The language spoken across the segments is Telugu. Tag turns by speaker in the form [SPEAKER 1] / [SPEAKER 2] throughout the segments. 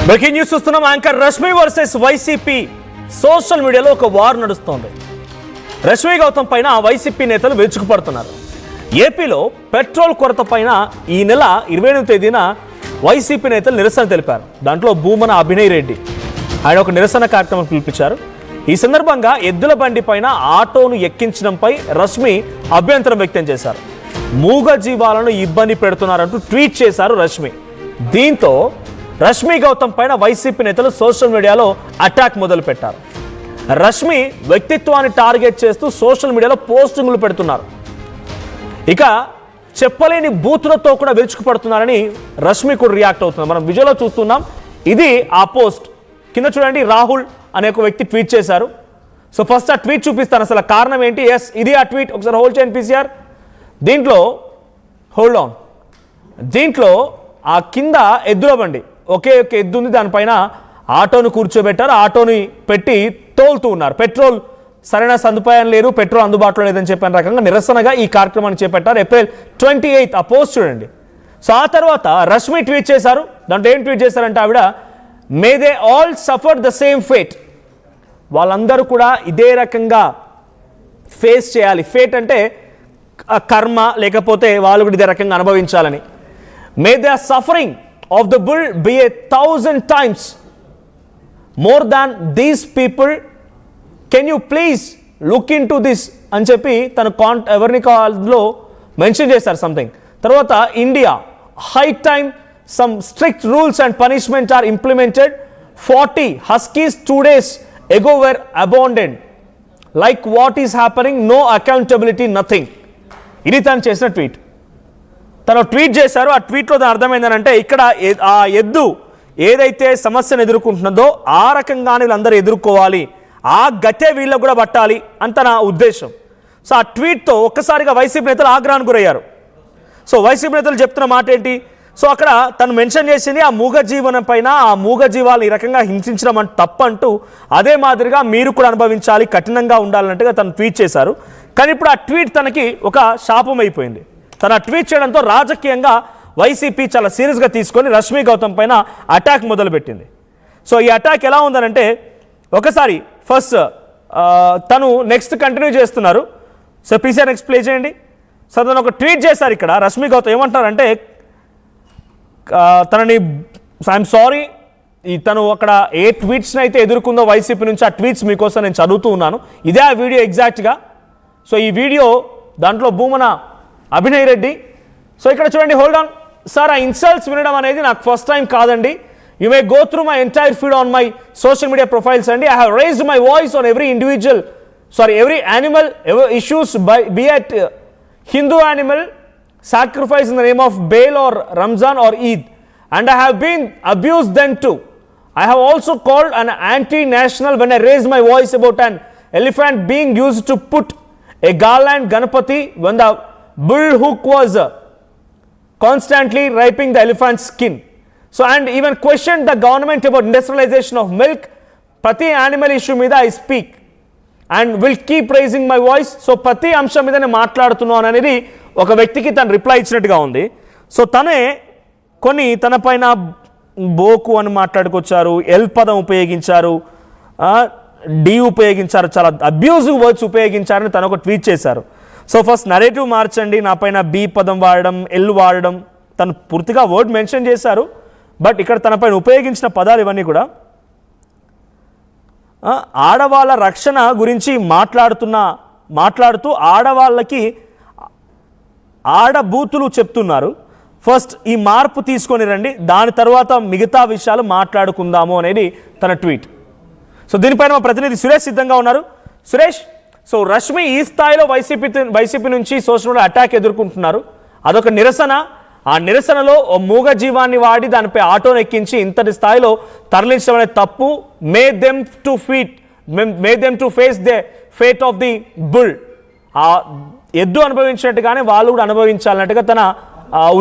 [SPEAKER 1] బ్రేకింగ్ న్యూస్ చూస్తున్నాం. Anchor Rashmi versus YCP social మీడియాలో ఒక వార్ నడుస్తోంది. రష్మి గౌతమ్ పైన వైసీపీ నేతలు విరుచుకుపడుతున్నారు. ఏపీలో పెట్రోల్ కొరత పైన ఈ నెల 28వ తేదీన వైసీపీ నేతలు నిరసన తెలిపారు. దాంట్లో భూమన అభినయ్ రెడ్డి ఆయన ఒక నిరసన కార్యక్రమం పిలిపించారు. ఈ సందర్భంగా ఎద్దుల బండి పైన ఆటోను ఎక్కించడంపై రష్మి అభ్యంతరం వ్యక్తం చేశారు. మూగ జీవాలను ఇబ్బంది పెడుతున్నారంటూ ట్వీట్ చేశారు రష్మి. దీంతో రష్మి గౌతమ్ పైన వైసీపీ నేతలు సోషల్ మీడియాలో అటాక్ మొదలు పెట్టారు. రష్మి వ్యక్తిత్వాన్ని టార్గెట్ చేస్తూ సోషల్ మీడియాలో పోస్టింగ్లు పెడుతున్నారు. ఇక చెప్పలేని బూతులతో కూడా విరుచుకుపడుతున్నారని రష్మి కూడా రియాక్ట్ అవుతున్నారు. మనం విజువల్లో చూస్తున్నాం. ఇది ఆ పోస్ట్. కింద చూడండి, రాహుల్ అనే ఒక వ్యక్తి ట్వీట్ చేశారు. సో ఫస్ట్ ఆ ట్వీట్ చూపిస్తాను, అసలు కారణం ఏంటి. ఎస్, ఇది ఆ ట్వీట్. ఒకసారి హోల్డ్ చేయండి పీసీఆర్. దీంట్లో హోల్డ్ ఆన్. దీంట్లో ఆ కింద ఎద్దుల బండి, ఒకే ఒక ఎద్దు ఉంది, దానిపైన ఆటోను కూర్చోబెట్టారు. ఆటోని పెట్టి తోలుతూ ఉన్నారు. పెట్రోల్ సరైన సదుపాయం లేదు, పెట్రోల్ అందుబాటులో లేదని చెప్పిన రకంగా నిరసనగా ఈ కార్యక్రమాన్ని చేపట్టారు. ఏప్రిల్ 28 ఆ పోస్ట్ చూడండి. సో ఆ తర్వాత రష్మి ట్వీట్ చేశారు. దాంట్లో ఏం ట్వీట్ చేశారంటే ఆవిడ, may they all suffer the same fate. వాళ్ళందరూ కూడా ఇదే రకంగా ఫేస్ చేయాలి. ఫేట్ అంటే కర్మ, లేకపోతే వాళ్ళు కూడా ఇదే రకంగా అనుభవించాలని. May they are suffering of the bull be 1000 times more than these people. Can you please look into this అని చెప్పి తన ఎవరిని కాల్లో మెన్షన్ చేశారు సంథింగ్. తర్వాత India high time some strict rules and punishment are implemented. 40 huskies 2 days ago were abandoned. Like what is happening? No accountability, nothing. ఇది తను చేసిన ట్వీట్. తను ట్వీట్ చేశారు. ఆ ట్వీట్లో దాని అర్థం ఏంటంటే, ఇక్కడ ఆ ఎద్దు ఏదైతే సమస్యను ఎదుర్కొంటున్నదో ఆ రకంగానే వీళ్ళందరూ ఎదుర్కోవాలి, ఆ గతే వీళ్ళకు కూడా పట్టాలి అంత నా ఉద్దేశం. సో ఆ ట్వీట్తో ఒక్కసారిగా వైసీపీ నేతలు ఆగ్రహానికి గురయ్యారు. సో వైసీపీ నేతలు చెప్తున్న మాట ఏంటి? సో అక్కడ తను మెన్షన్ చేసింది ఆ మూగ జీవనం పైన, ఆ మూగ జీవాలు ఈ రకంగా హింసించడం అంటే తప్పంటూ, అదే మాదిరిగా మీరు కూడా అనుభవించాలి, కఠినంగా ఉండాలన్నట్టుగా తను ట్వీట్ చేశారు. కానీ ఇప్పుడు ఆ ట్వీట్ తనకి ఒక శాపం అయిపోయింది. తను ఆ ట్వీట్ చేయడంతో రాజకీయంగా వైసీపీ చాలా సీరియస్గా తీసుకొని రష్మి గౌతమ్ పైన అటాక్ మొదలుపెట్టింది. సో ఈ అటాక్ ఎలా ఉందనంటే, ఒకసారి ఫస్ట్ తను నెక్స్ట్ కంటిన్యూ చేస్తున్నారు. సో పీసీఆర్ నెక్స్ట్ ప్లే చేయండి. సో తను ఒక ట్వీట్ చేశారు. ఇక్కడ రష్మి గౌతమ్ ఏమంటారంటే, తనని ఐఎమ్ సారీ, తను అక్కడ ఏ ట్వీట్స్ని అయితే ఎదుర్కొందో వైసీపీ నుంచి, ఆ ట్వీట్స్ మీకోసం నేను చదువుతూ ఉన్నాను. ఇదే ఆ వీడియో ఎగ్జాక్ట్గా. సో ఈ వీడియో దాంట్లో భూమన అభినయ్ రెడ్డి. సో ఇక్కడ చూడండి, హోల్డ్ ఆన్ సార్. ఆ ఇన్సల్ట్స్ వినడం అనేది నాకు ఫస్ట్ టైం కాదండి. You may go through my entire feed on my social media profiles, and I have raised my voice on every every animal issues, be it Hindu animal sacrifice in the name of Baal or Ramzan or Eid, and I have been abused then too. I have also called an anti-national when I raised my voice about an elephant being used to put a garland Ganapati when the bull hook was constantly raping the elephant's skin. So and even questioned the government about industrialization of milk. Prati animal issue మీద I speak and will keep raising my voice. So ప్రతి అంశం మీద నేను మాట్లాడుతున్నాను అనేది ఒక వ్యక్తికి తను రిప్లై ఇచ్చినట్టుగా ఉంది. సో తనే కొన్ని తన పైన బోకు అని మాట్లాడుకొచ్చారు, ఎల్ పదం ఉపయోగించారు, డి ఉపయోగించారు, చాలా అబ్యూజివ్ వర్డ్స్ ఉపయోగించారని తను ఒక ట్వీట్ చేశారు. సో ఫస్ట్ నరేటివ్ మార్చండి, నా పైన బి పదం వాడడం, ఎల్ వాడడం, తను పూర్తిగా వర్డ్ మెన్షన్ చేశారు. బట్ ఇక్కడ తన పైన ఉపయోగించిన పదాలు ఇవన్నీ కూడా ఆడవాళ్ళ రక్షణ గురించి మాట్లాడుతూ ఆడవాళ్ళకి ఆడబూతులు చెప్తున్నారు. ఫస్ట్ ఈ మార్పు తీసుకొని రండి, దాని తర్వాత మిగతా విషయాలు మాట్లాడుకుందాము అనేది తన ట్వీట్. సో దీనిపైన మా ప్రతినిధి సురేష్ సిద్ధంగా ఉన్నారు. సురేష్, సో రష్మి ఈ స్థాయిలో వైసీపీ నుంచి సోషల్ మీడియా అటాక్ ఎదుర్కొంటున్నారు. అదొక నిరసన. ఆ నిరసనలో ఓ మూగ జీవాన్ని వాడి దానిపై ఆటోను ఎక్కించి ఇంతటి స్థాయిలో తరలించడం అనేది తప్పు. May them to face the fate of the bull. ఆ ఎద్దు అనుభవించినట్టుగానే వాళ్ళు కూడా అనుభవించాలన్నట్టుగా తన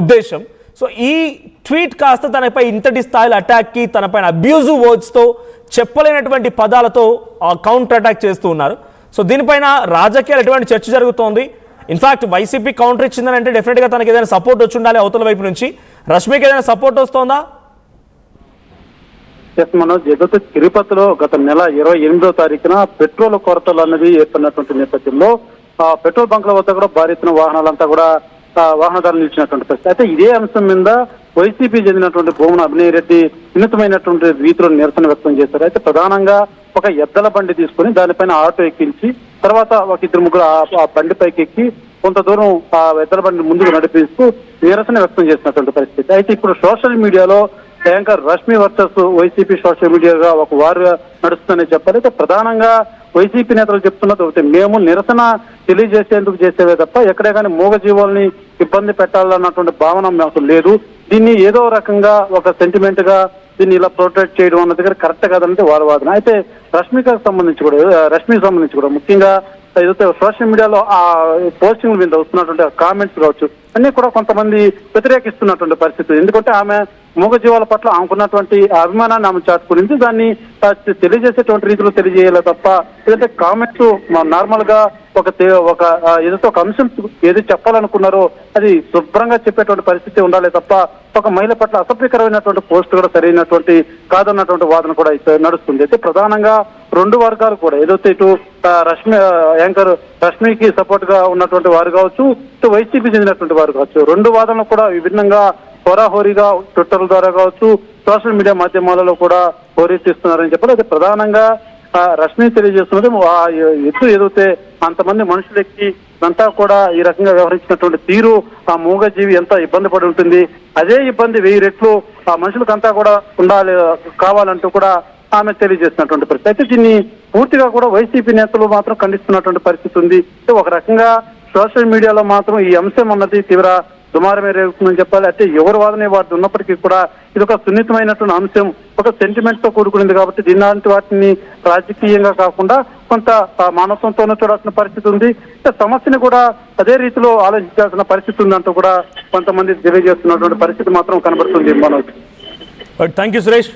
[SPEAKER 1] ఉద్దేశం. సో ఈ ట్వీట్ కాస్త తనపై ఇంతటి స్థాయిలో అటాక్కి, తనపైన అబ్యూజివ్ వర్డ్స్తో, చెప్పలేనటువంటి పదాలతో కౌంటర్ అటాక్ చేస్తూ ఉన్నారు. సో దీనిపైన రాజకీయాలు ఎటువంటి చర్చ జరుగుతోంది. ఇన్ఫాక్ట్ వైసీపీ కౌంటర్ ఇచ్చిందని అంటే డెఫినెట్గా తనకి ఏదైనా సపోర్ట్ వచ్చి ఉండాలి అవతల వైపు నుంచి. రష్మికి ఏదైనా సపోర్ట్ వస్తుందా?
[SPEAKER 2] ఎస్ మనోజ్, ఏదైతే తిరుపతిలో గత నెల 28వ తారీఖున పెట్రోల్ కొరతలు అన్నది ఏర్పడినటువంటి నేపథ్యంలో పెట్రోల్ బంక్ల వద్ద కూడా భారీ ఎత్తున వాహనాలంతా కూడా వాహనదారులు నిలిచినటువంటి పరిస్థితి. అయితే ఇదే అంశం మీద వైసీపీ చెందినటువంటి భూమన అభినయ్ రెడ్డి వినూత్నమైనటువంటి రీతిలో నిరసన వ్యక్తం చేశారు. అయితే ప్రధానంగా ఒక ఎద్దల బండి తీసుకుని దానిపైన ఆటో ఎక్కించి తర్వాత ఒక ఇద్దరు ముగ్గురు ఆ బండిపైకి ఎక్కి కొంత దూరం ఆ ఎద్దల బండి ముందుకు నడిపిస్తూ నిరసన వ్యక్తం చేసినటువంటి పరిస్థితి. అయితే ఇప్పుడు సోషల్ మీడియాలో anchor Rashmi versus YCP social మీడియాగా ఒక వారు నడుస్తుందని చెప్పాలి. అయితే ప్రధానంగా వైసీపీ నేతలు చెప్తున్నది ఒకటి, మేము నిరసన తెలియజేసేందుకు చేసేవే తప్ప ఎక్కడే కానీ మూగజీవుల్ని ఇబ్బంది పెట్టాలన్నటువంటి భావన మాకు లేదు. దీన్ని ఏదో రకంగా ఒక సెంటిమెంట్ గా దీన్ని ఇలా ప్రొటెక్ట్ చేయడం అన్న దగ్గర కరెక్ట్ కాదన్నది వారి వాదన. అయితే రష్మికి సంబంధించి కూడా ముఖ్యంగా ఏదైతే సోషల్ మీడియాలో ఆ పోస్టింగ్ మీద వస్తున్నటువంటి కామెంట్స్ కావచ్చు అన్ని కూడా కొంతమంది వ్యతిరేకిస్తున్నటువంటి పరిస్థితి. ఎందుకంటే ఆమె మూగజీవాల పట్ల ఆమెకున్నటువంటి అభిమానాన్ని ఆమె చాటుకునింది, దాన్ని తెలియజేసేటువంటి రీతిలో తెలియజేయాలి తప్ప ఏదైతే కామెంట్స్ నార్మల్ గా ఒక ఏదైతే ఒక అంశం ఏది చెప్పాలనుకున్నారో అది శుభ్రంగా చెప్పేటువంటి పరిస్థితి ఉండాలి తప్ప ఒక మహిళ పట్ల అసభ్యకరమైనటువంటి పోస్ట్ కూడా సరైనటువంటి కాదన్నటువంటి వాదన కూడా నడుస్తుంది. అయితే ప్రధానంగా రెండు వర్గాలు కూడా ఏదైతే ఇటు యాంకర్ రష్మికి సపోర్ట్ గా ఉన్నటువంటి వారు కావచ్చు, ఇటు వైసీపీ చెందినటువంటి వారు కావచ్చు, రెండు వాదనలు కూడా విభిన్నంగా హోరాహోరీగా ట్విట్టర్ ద్వారా కావచ్చు సోషల్ మీడియా మాధ్యమాలలో కూడా హోరెత్తిస్తున్నారని చెప్పాలి. అయితే ప్రధానంగా రష్మి తెలియజేస్తున్నది ఎత్తు ఏదైతే అంతమంది మనుషులెక్కి అంతా కూడా ఈ రకంగా వ్యవహరించినటువంటి తీరు ఆ మూగజీవి ఎంత ఇబ్బంది పడి ఉంటుంది, అదే ఇబ్బంది 1000 రెట్లు ఆ మనుషులకంతా కూడా కావాలంటూ కూడా ఆమె తెలియజేస్తున్నటువంటి పరిస్థితి. అయితే దీన్ని పూర్తిగా కూడా వైసీపీ నేతలు మాత్రం ఖండిస్తున్నటువంటి పరిస్థితి ఉంది. ఒక రకంగా సోషల్ మీడియాలో మాత్రం ఈ అంశం అన్నది తీవ్ర దుమారమే రేగుతుందని చెప్పాలి. అయితే ఎవరు వాదనే వాటి ఉన్నప్పటికీ కూడా ఇది ఒక సున్నితమైనటువంటి అంశం, ఒక సెంటిమెంట్ తో కూడుకునింది కాబట్టి దీని వాటిని రాజకీయంగా కాకుండా కొంత మానవత్వంతోనే చూడాల్సిన పరిస్థితి ఉంది. సమస్యని కూడా అదే రీతిలో ఆలోచించాల్సిన పరిస్థితి ఉందంటూ కూడా కొంతమంది తెలియజేస్తున్నటువంటి పరిస్థితి మాత్రం కనబడుతుంది. Manoj,
[SPEAKER 1] thank you Suresh.